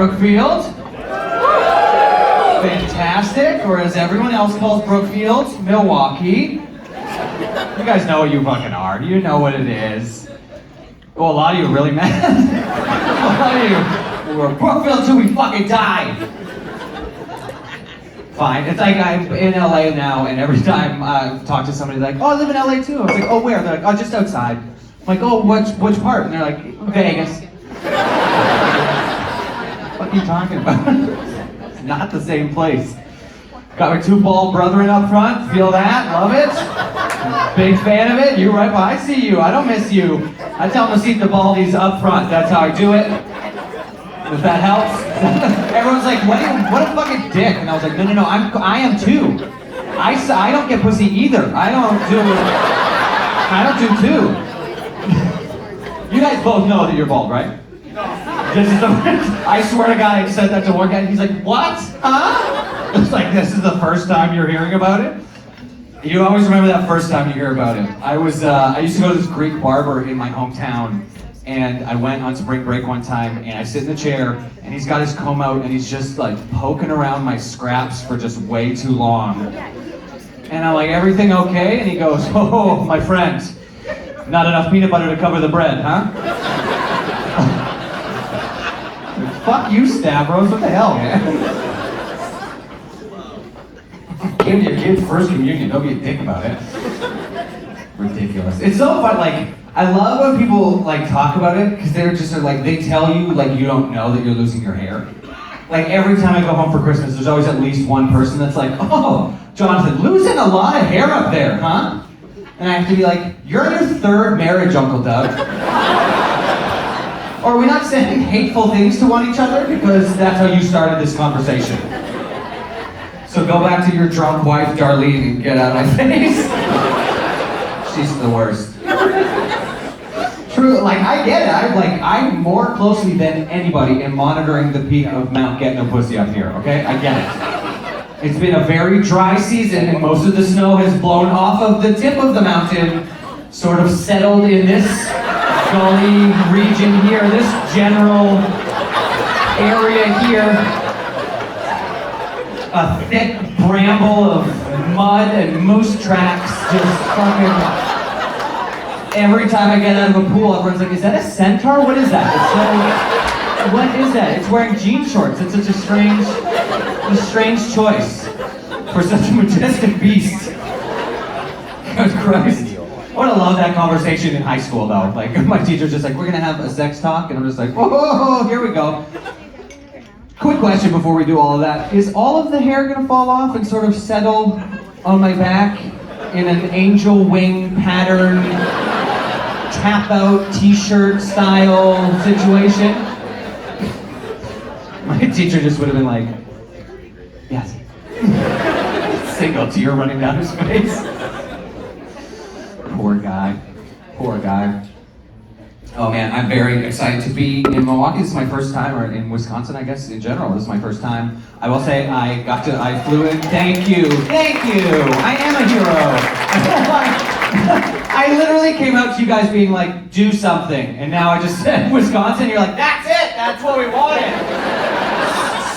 Brookfield. Fantastic, or as everyone else calls Brookfield, Milwaukee. You guys know what you fucking are. You know what it is. Oh, a lot of you are really mad. A lot of you were Brookfield till we fucking die. Fine. It's like I'm in LA now, and every time I talk to somebody, like, oh, I live in LA too. I was like, oh, where? They're like, oh, just outside. I'm like, oh, which part? And they're like, Vegas. What are you talking about? It's not the same place. Got my two bald brethren up front. Feel that? Love it. Big fan of it. You right? Well, I see you. I don't miss you. I tell them to seat the baldies up front. That's how I do it. If that helps. Everyone's like, what a fucking dick. And I was like, no, I am too. I don't get pussy either. I don't do two. You guys both know that you're bald, right? This is I swear to God, I said that to one guy, and he's like, what? Huh? It's like, this is the first time you're hearing about it? You always remember that first time you hear about it. I used to go to this Greek barber in my hometown, and I went on spring break one time, and I sit in the chair, and he's got his comb out, and he's just like poking around my scraps for just way too long. And I'm like, everything okay? And he goes, oh, my friend, not enough peanut butter to cover the bread, huh? Fuck you, Stavros, what the hell, man? Give your kid first communion, don't be a dick about it. Ridiculous. It's so fun, like, I love when people like talk about it, because they're just like, they tell you like you don't know that you're losing your hair. Like every time I go home for Christmas, there's always at least one person that's like, oh, Jonathan, losing a lot of hair up there, huh? And I have to be like, you're on your third marriage, Uncle Doug. Or are we not saying hateful things to one each other? Because that's how you started this conversation. So go back to your drunk wife, Darlene, and get out of my face. She's the worst. True, like I get it. I'm more closely than anybody in monitoring the peak of Mount Getting a Pussy up here, okay? I get it. It's been a very dry season, and most of the snow has blown off of the tip of the mountain, sort of settled in this gully region here, this general area here. A thick bramble of mud and moose tracks just fucking... Every time I get out of a pool, everyone's like, is that a centaur? What is that? It's so... What is that? It's wearing jean shorts. It's such a strange choice for such a majestic beast. God Christ. I would have loved that conversation in high school though. Like my teacher's just like, we're gonna have a sex talk, and I'm just like, whoa, here we go. Quick question before we do all of that. Is all of the hair gonna fall off and sort of settle on my back in an angel wing pattern, tap out t-shirt style situation? My teacher just would have been like, yes. Single tear running down his face. Poor guy. Poor guy. Oh man, I'm very excited to be in Milwaukee. This is my first time, or in Wisconsin, I guess, in general. This is my first time. I will say I flew in. Thank you. I am a hero. I literally came out to you guys being like, do something. And now I just said Wisconsin, you're like, that's it, that's what we wanted.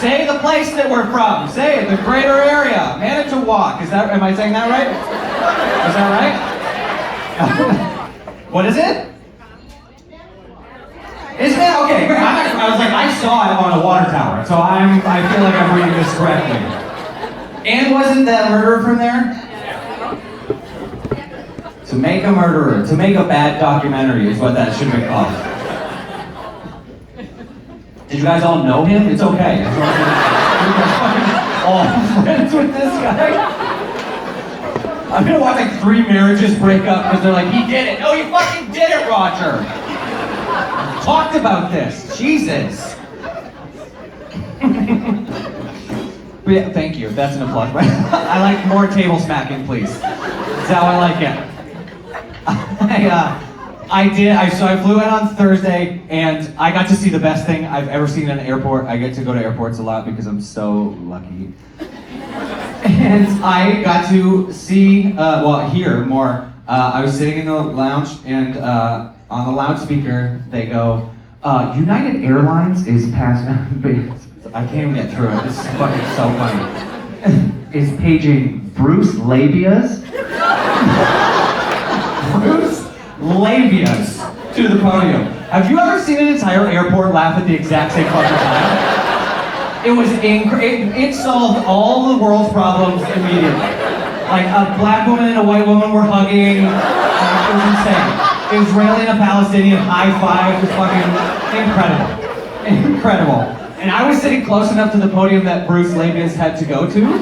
Say the place that we're from. Say it, the greater area. Manitowoc. Am I saying that right? Is that right? What is it? Isn't it? Okay, great. I was like, I saw it on a water tower, so I feel like I'm reading this correctly. And wasn't that murderer from there? To make a murderer, to make a bad documentary is what that should be called. Did you guys all know him? It's okay. You're all friends with this guy? I'm gonna watch like 3 marriages break up because they're like, he did it. No, you fucking did it, Roger. Talked about this. Jesus. But yeah, thank you. That's an applause. I like more table smacking, please. That's how I like it. So I flew in on Thursday, and I got to see the best thing I've ever seen in an airport. I get to go to airports a lot because I'm so lucky. And I got to see, hear more. I was sitting in the lounge, and on the loudspeaker, they go, United Airlines is past. I can't even get through it. This is fucking so funny. Is paging Bruce Labias. Bruce Labias to the podium. Have you ever seen an entire airport laugh at the exact same fucking time? It was it solved all the world's problems immediately. Like a black woman and a white woman were hugging. It was insane. Israeli and a Palestinian high five was fucking incredible. Incredible. And I was sitting close enough to the podium that Bruce Labias had to go to.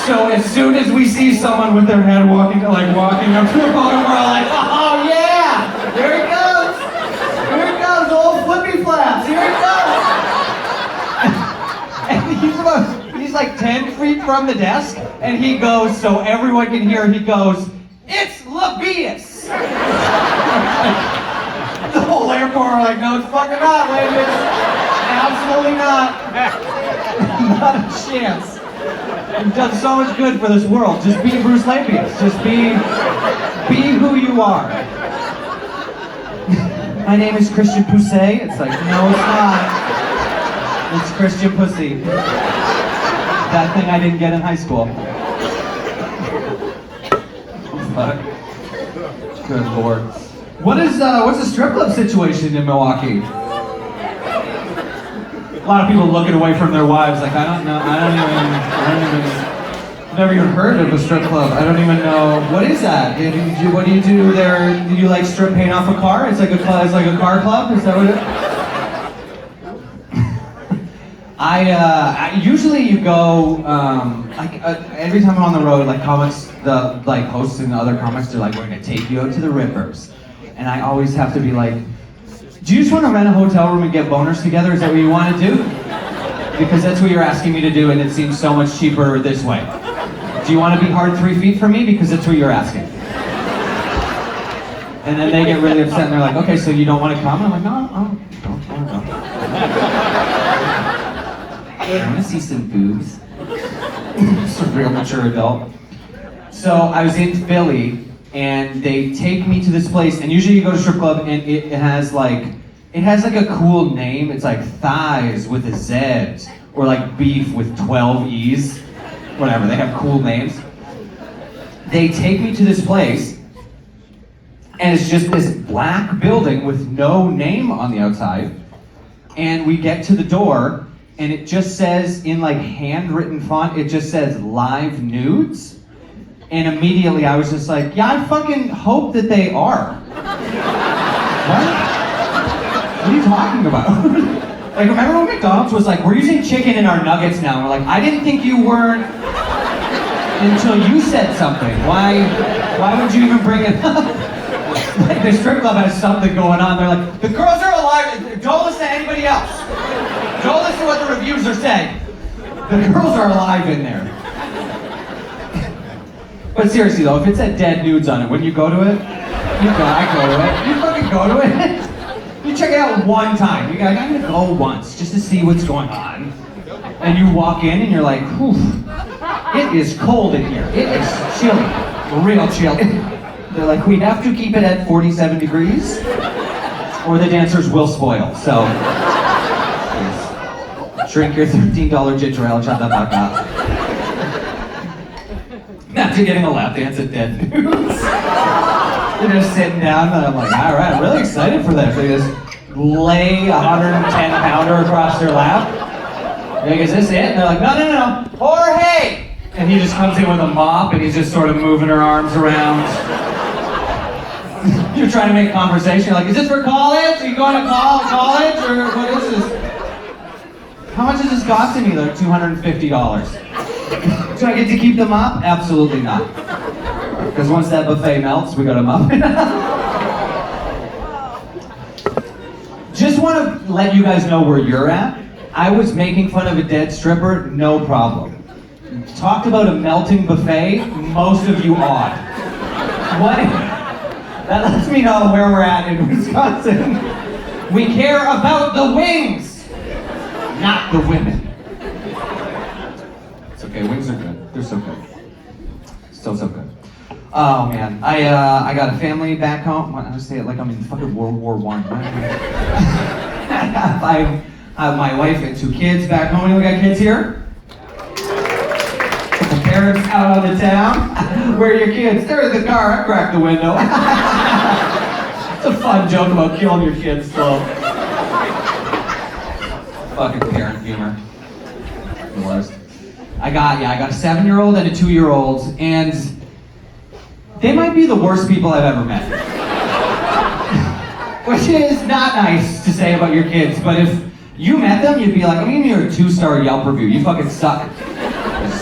So as soon as we see someone with their head walking up to the podium, we're all like, oh yeah! Here it goes! Here it goes, old flippy flaps, here it goes! And he's like 10 feet from the desk, and he goes, so everyone can hear, he goes, it's Labias! The whole airport are like, no, it's fucking not, ladies. Absolutely not. Not a chance. You've done so much good for this world. Just be Bruce Labias. Just be who you are. My name is Christian Pussy. It's like, no, it's not. It's Christian Pussy. That thing I didn't get in high school. Fuck. Good lord. What's the strip club situation in Milwaukee? A lot of people looking away from their wives like, I don't know, I've never even heard of a strip club. I don't even know, what is that? What do you do there? Do you like strip paint off a car? It's like a car club? Is that what it? Usually you go, every time I'm on the road, like comics, the hosts and the other comics are like, we're gonna take you out to the Rippers. And I always have to be like, do you just want to rent a hotel room and get boners together? Is that what you want to do? Because that's what you're asking me to do, and it seems so much cheaper this way. Do you want to be hard 3 feet from me? Because that's what you're asking. And then they get really upset and they're like, okay, so you don't want to come? And I'm like, no, I don't want to go. I want to see some boobs. Just a real mature adult. So I was in Philly, and they take me to this place, and usually you go to a strip club and it has like a cool name. It's like Thighs with a Z, or like Beef with 12 E's. Whatever, they have cool names. They take me to this place, and it's just this black building with no name on the outside. And we get to the door, and it just says, in like handwritten font, it just says live nudes. And immediately I was just like, yeah, I fucking hope that they are. What? What are you talking about? Like, remember when McDonald's was like, we're using chicken in our nuggets now? And we're like, I didn't think you weren't until you said something. Why would you even bring it up? Like, the strip club has something going on. They're like, the girls are alive. Don't listen to anybody else. Don't listen to what the reviews are saying. The girls are alive in there. But seriously though, if it said dead nudes on it, wouldn't you go to it? I go to it. You fucking go to it. You check it out one time. You're like, I'm gonna go once just to see what's going on. And you walk in and you're like, whew, it is cold in here. It is chilly, real chilly. They're like, we have to keep it at 47 degrees or the dancers will spoil. So, please, drink your $13 ginger ale, shut the fuck up. After getting a lap dance at Dead Nudes. They're just sitting down, and I'm like, all right, I'm really excited for this. They just lay a 110-pounder across their lap. Like, is this it? And they're like, no. Jorge! And he just comes in with a mop, and he's just sort of moving her arms around. You're trying to make conversation. You're like, is this for college? Are you going to college? Or what is this? How much is this costing me? Like $250. Do I get to keep the mop? Absolutely not. Because once that buffet melts, we gotta mop it up. Just want to let you guys know where you're at. I was making fun of a dead stripper, no problem. Talked about a melting buffet, most of you awed. What? That lets me know where we're at in Wisconsin. We care about the wings, not the women. It's okay, wings are good. They're so good. So good. Oh man, I got a family back home. I was saying it like I'm in fucking World War I. I have my wife and 2 kids back home. We got kids here. The parents out on the town. Where are your kids? They're in the car. I cracked the window. It's a fun joke about killing your kids slow. Fucking parent humor. The worst. I got a 7-year-old and a 2-year-old, and they might be the worst people I've ever met. Which is not nice to say about your kids, but if you met them, you'd be like, I'm giving you a 2-star Yelp review. You fucking suck.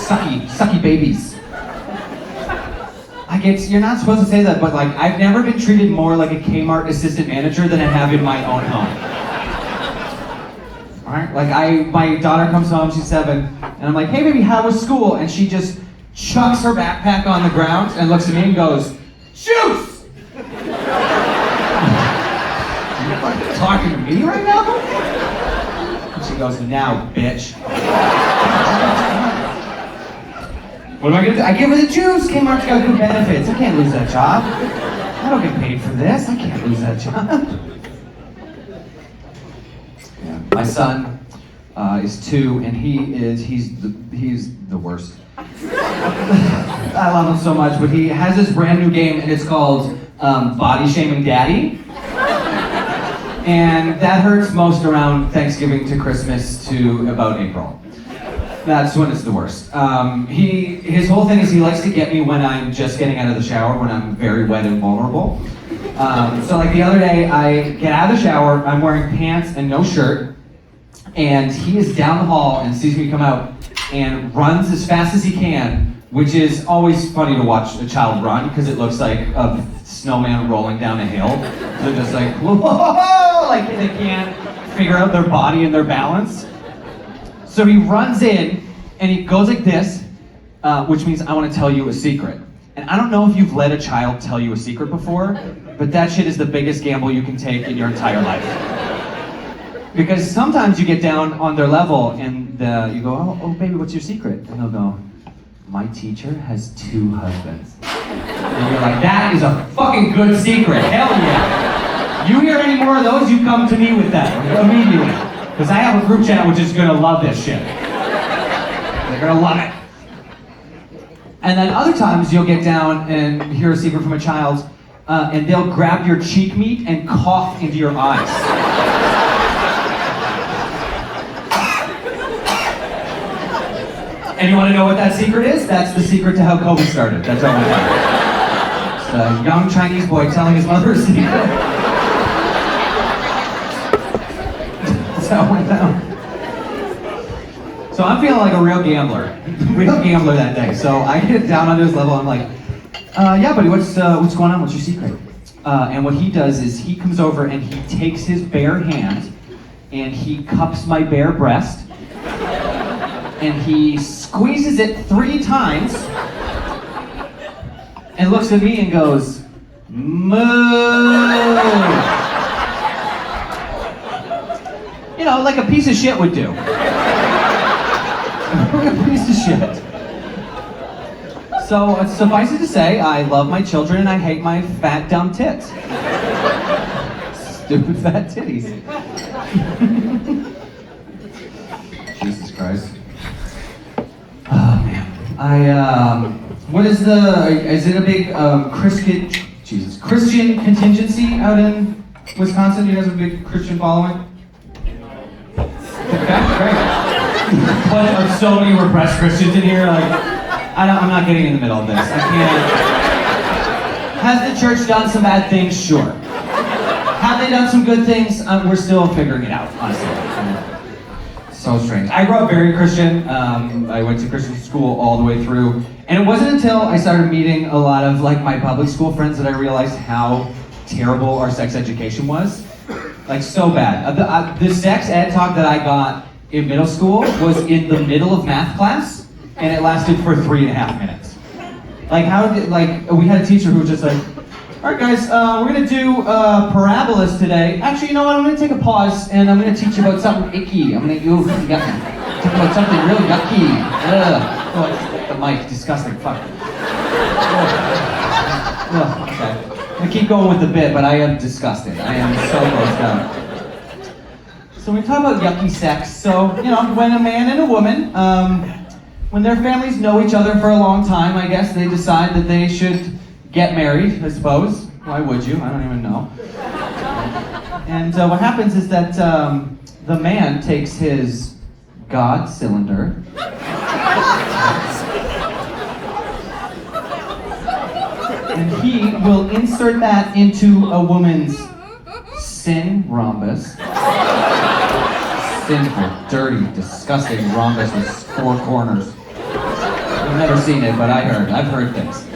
Sucky babies. You're not supposed to say that, but like, I've never been treated more like a Kmart assistant manager than I have in my own home. Alright? Like, my daughter comes home, she's 7, and I'm like, hey baby, how was school? And she just chucks her backpack on the ground and looks at me and goes, shoes! You're fucking talking to me right now? And she goes, now, bitch. What am I gonna do? I give her the juice. Kmart's got good benefits. I can't lose that job. I don't get paid for this. I can't lose that job. Yeah. My son is 2, and he's the worst. I love him so much, but he has this brand new game, and it's called Body Shaming Daddy. And that hurts most around Thanksgiving to Christmas to about April. That's when it's the worst. His whole thing is he likes to get me when I'm just getting out of the shower, when I'm very wet and vulnerable. So like the other day, I get out of the shower, I'm wearing pants and no shirt, and he is down the hall and sees me come out and runs as fast as he can, which is always funny to watch a child run because it looks like a snowman rolling down a hill. So they're just like, whoa, like they can't figure out their body and their balance. So he runs in and he goes like this, which means I want to tell you a secret. And I don't know if you've let a child tell you a secret before, but that shit is the biggest gamble you can take in your entire life. Because sometimes you get down on their level and you go, oh baby, what's your secret? And they'll go, my teacher has 2 husbands. And you're like, that is a fucking good secret, hell yeah. You hear any more of those, you come to me with that immediately. Because I have a group chat which is gonna love this shit. They're gonna love it. And then other times you'll get down and hear a secret from a child, and they'll grab your cheek meat and cough into your eyes. And you wanna know what that secret is? That's the secret to how COVID started. That's all we know. It's a young Chinese boy telling his mother a secret. So I'm feeling like a real gambler that day. So I get down onto his level. I'm like, yeah, buddy, what's going on? What's your secret? And what he does is he comes over and he takes his bare hand and he cups my bare breast and he squeezes it 3 times and looks at me and goes, moo. You know, like a piece of shit would do. A piece of shit. So, suffice it to say, I love my children and I hate my fat, dumb tits. Stupid fat titties. Jesus Christ. Oh, man. Is it a big Christian contingency out in Wisconsin? You guys have a big Christian following? Okay, great. But are so many repressed Christians in here, like, I'm not getting in the middle of this. I can't. Has the church done some bad things? Sure. Have they done some good things? We're still figuring it out, honestly. So strange. I grew up very Christian. I went to Christian school all the way through. And it wasn't until I started meeting a lot of like my public school friends that I realized how terrible our sex education was. Like so bad. The sex ed talk that I got in middle school was in the middle of math class, and it lasted for 3.5 minutes. Like we had a teacher who was just like, all right guys, we're gonna do parabolas today. Actually, you know what, I'm gonna take a pause and I'm gonna teach you about something icky. I'm gonna talk about something really yucky. Oh, the mic, disgusting, fuck. Ugh, okay. I keep going with the bit, but I am disgusted. I am so grossed out. So we talk about yucky sex. So, when a man and a woman, when their families know each other for a long time, I guess they decide that they should get married, I suppose. Why would you? I don't even know. And what happens is that the man takes his God cylinder and he will insert that into a woman's sin rhombus. Sinful, dirty, disgusting rhombus with 4 corners. I've never seen it, but I've heard things.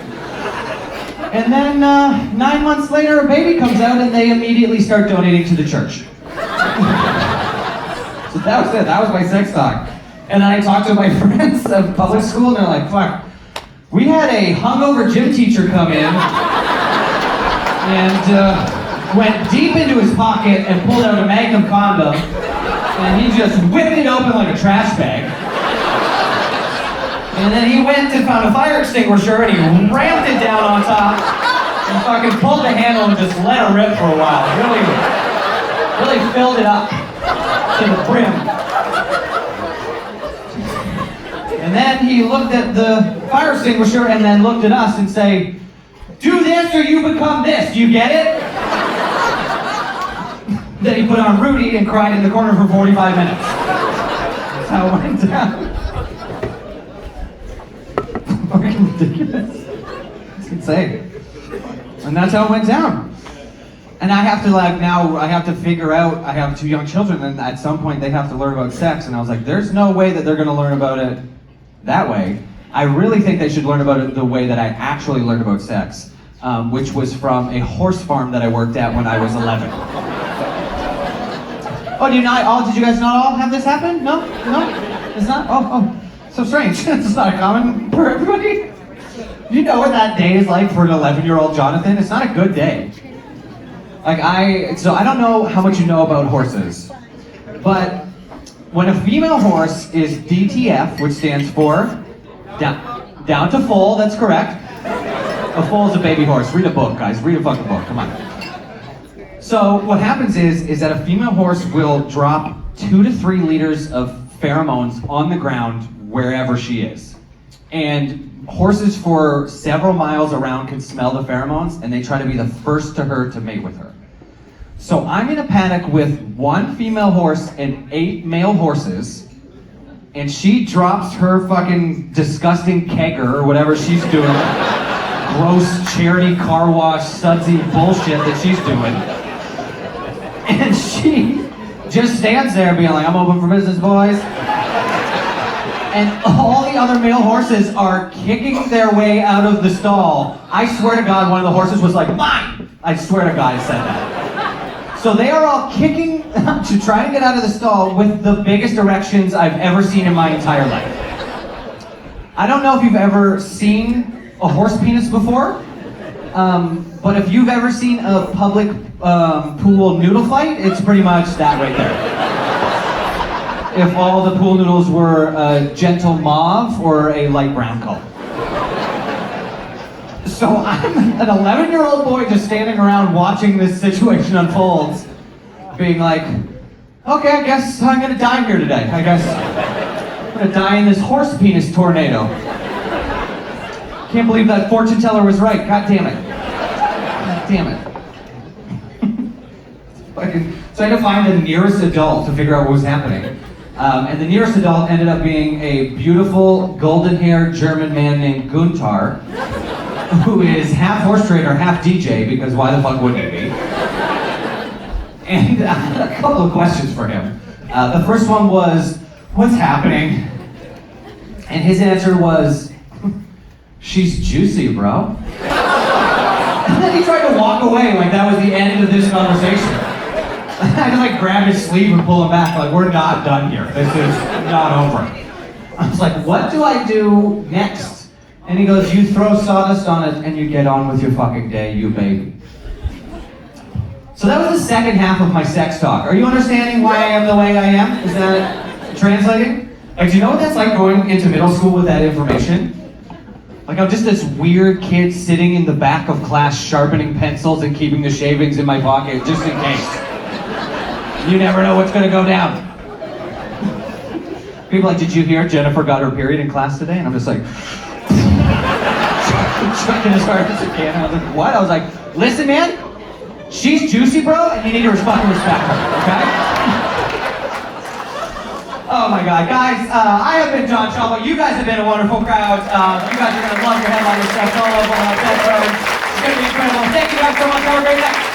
And then 9 months later, a baby comes out and they immediately start donating to the church. So that was it, that was my sex talk. And then I talked to my friends at public school and they're like, fuck, we had a hungover gym teacher come in and went deep into his pocket and pulled out a Magnum condom and he just whipped it open like a trash bag. And then he went and found a fire extinguisher and he rammed it down on top and fucking pulled the handle and just let it rip for a while. Really filled it up to the brim. And then he looked at the fire extinguisher and then looked at us and say, do this or you become this, do you get it? Then he put on Rudy and cried in the corner for 45 minutes. That's how it went down. Fucking ridiculous. It's insane. And that's how it went down. And I have to now I have to figure out, I have 2 young children and at some point they have to learn about sex and I was like, there's no way that they're gonna learn about it that way. I really think they should learn about it the way that I actually learned about sex, which was from a horse farm that I worked at when I was 11. Oh, did you guys not all have this happen? No? It's not? Oh. So strange. It's not common for everybody. You know what that day is like for an 11-year-old Jonathan? It's not a good day. So I don't know how much you know about horses, but when a female horse is DTF, which stands for down to foal, that's correct. A foal is a baby horse. Read a book, guys. Read a fucking book. Come on. So what happens is that a female horse will drop 2 to 3 liters of pheromones on the ground wherever she is. And horses for several miles around can smell the pheromones and they try to be the first to her to mate with her. So I'm in a paddock with 1 female horse and 8 male horses and she drops her fucking disgusting kegger or whatever she's doing. Gross charity car wash sudsy bullshit that she's doing. And she just stands there being like, I'm open for business, boys. And all the other male horses are kicking their way out of the stall. I swear to God, one of the horses was like, mine! I swear to God, I said that. So they are all kicking to try and get out of the stall with the biggest erections I've ever seen in my entire life. I don't know if you've ever seen a horse penis before, but if you've ever seen a public pool noodle fight, it's pretty much that right there. If all the pool noodles were a gentle mauve or a light brown color. So I'm an 11-year-old boy just standing around watching this situation unfold, being like, okay, I guess I'm gonna die here today. I guess I'm gonna die in this horse penis tornado. Can't believe that fortune teller was right. God damn it. God damn it. So I had to find the nearest adult to figure out what was happening. And the nearest adult ended up being a beautiful, golden-haired German man named Gunther, who is half horse trainer, half DJ, because why the fuck wouldn't he be? And I had a couple of questions for him. The first one was, what's happening? And his answer was, she's juicy, bro. And then he tried to walk away like that was the end of this conversation. I had to grab his sleeve and pull him back, like, we're not done here. This is not over. I was like, what do I do next? And he goes, you throw sawdust on it and you get on with your fucking day, you baby. So that was the second half of my sex talk. Are you understanding why I am the way I am? Is that translating? Do you know what that's like going into middle school with that information? Like I'm just this weird kid sitting in the back of class sharpening pencils and keeping the shavings in my pocket just in case. You never know what's gonna go down. People are like, did you hear Jennifer got her period in class today? And I'm just like, chucking as hard as I can. And I was like, what? I was like, listen man, she's juicy bro, and you need to fucking respect her, okay? Oh my God, guys, I have been Jon Schabl. You guys have been a wonderful crowd. You guys are gonna love your headliner stuff all over on Death Road. It's gonna be incredible. Thank you guys so much. Have a great night.